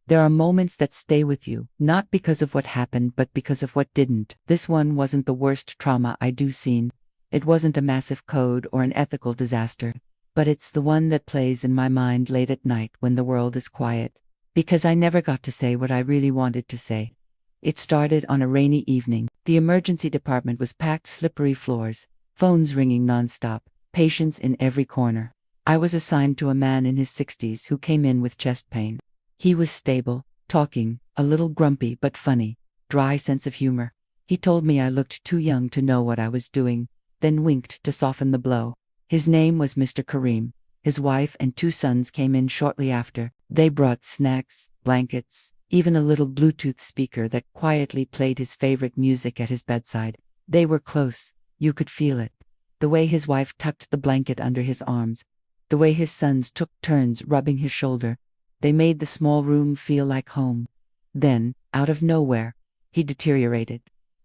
There are moments that stay with you, not because of what happened, but because of what didn't. This one wasn't the worst trauma I do seen. It wasn't a massive code or an ethical disaster. But it's the one that plays in my mind late at night when the world is quiet. Because I never got to say what I really wanted to say. It started on a rainy evening. The emergency department was packed, slippery floors, phones ringing nonstop, patients in every corner. I was assigned to a man in his 60s who came in with chest pain. He was stable, talking, a little grumpy but funny, dry sense of humor. He told me I looked too young to know what I was doing, then winked to soften the blow. His name was Mr. Karim. His wife and 2 sons came in shortly after. They brought snacks, blankets, even a little Bluetooth speaker that quietly played his favorite music at his bedside. They were close. You could feel it. The way his wife tucked the blanket under his arms. The way his sons took turns rubbing his shoulder. They made the small room feel like home. Then, out of nowhere, he deteriorated.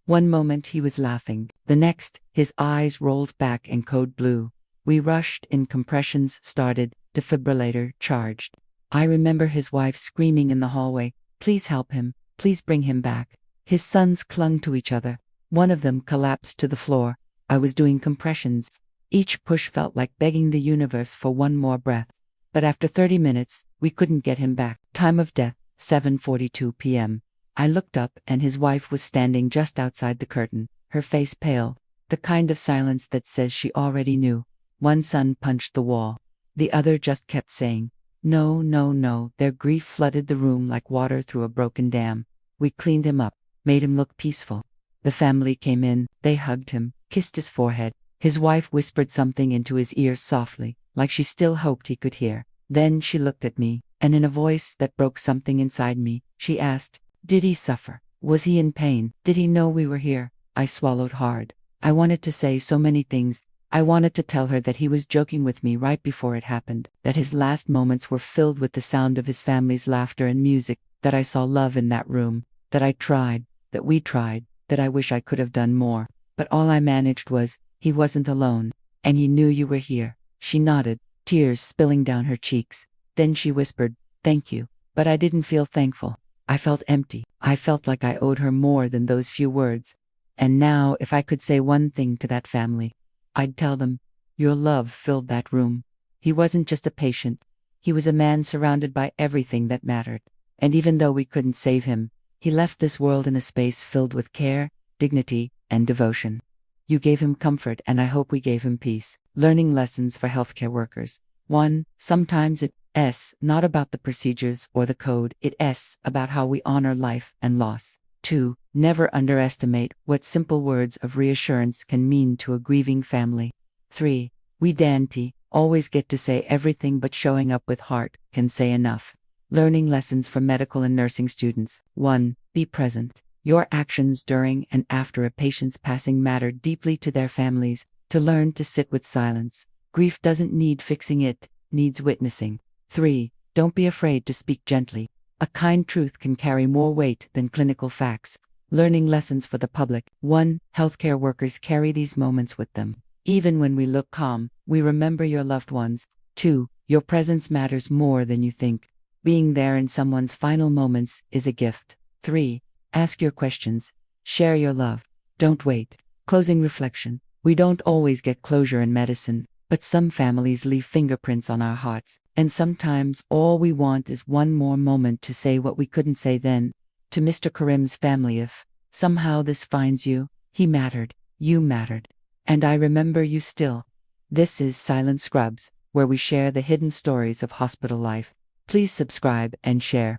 One moment he was laughing. The next, his eyes rolled back and code blue. We rushed in, compressions started, defibrillator charged. I remember his wife screaming in the hallway, "Please help him, please bring him back." His sons clung to each other. One of them collapsed to the floor. I was doing compressions. Each push felt like begging the universe for one more breath. But after 30 minutes, we couldn't get him back. Time of death, 7:42 p.m. I looked up and his wife was standing just outside the curtain, her face pale, the kind of silence that says she already knew. One son punched the wall. The other just kept saying, "No, no, no." Their grief flooded the room like water through a broken dam. We cleaned him up, made him look peaceful. The family came in, they hugged him, kissed his forehead. His wife whispered something into his ear softly, like she still hoped he could hear. Then she looked at me, and in a voice that broke something inside me, she asked, "Did he suffer? Was he in pain? Did he know we were here?" I swallowed hard. I wanted to say so many things. I wanted to tell her that he was joking with me right before it happened, that his last moments were filled with the sound of his family's laughter and music, that I saw love in that room, that I tried, that we tried, that I wish I could have done more. But all I managed was, "He wasn't alone, and he knew you were here." She nodded, tears spilling down her cheeks. Then she whispered, "Thank you." But I didn't feel thankful. I felt empty. I felt like I owed her more than those few words. And now, if I could say one thing to that family, I'd tell them, your love filled that room. He wasn't just a patient. He was a man surrounded by everything that mattered. And even though we couldn't save him, he left this world in a space filled with care, dignity, and devotion. You gave him comfort, and I hope we gave him peace. Learning lessons for healthcare workers. 1. Sometimes it's not about the procedures or the code, it's about how we honor life and loss. 2. Never underestimate what simple words of reassurance can mean to a grieving family. 3. We don't always get to say everything, but showing up with heart can say enough. Learning lessons for medical and nursing students. 1. Be present. Your actions during and after a patient's passing matter deeply to their families. To learn to sit with silence. Grief doesn't need fixing, it needs witnessing. 3. Don't be afraid to speak gently. A kind truth can carry more weight than clinical facts. Learning lessons for the public. 1. Healthcare workers carry these moments with them. Even when we look calm, we remember your loved ones. 2. Your presence matters more than you think. Being there in someone's final moments is a gift. 3. Ask your questions. Share your love. Don't wait. Closing reflection. We don't always get closure in medicine, but some families leave fingerprints on our hearts, and sometimes all we want is one more moment to say what we couldn't say then. To Mr. Karim's family, if somehow this finds you, he mattered, you mattered, and I remember you still. This is Silent Scrubs, where we share the hidden stories of hospital life. Please subscribe and share.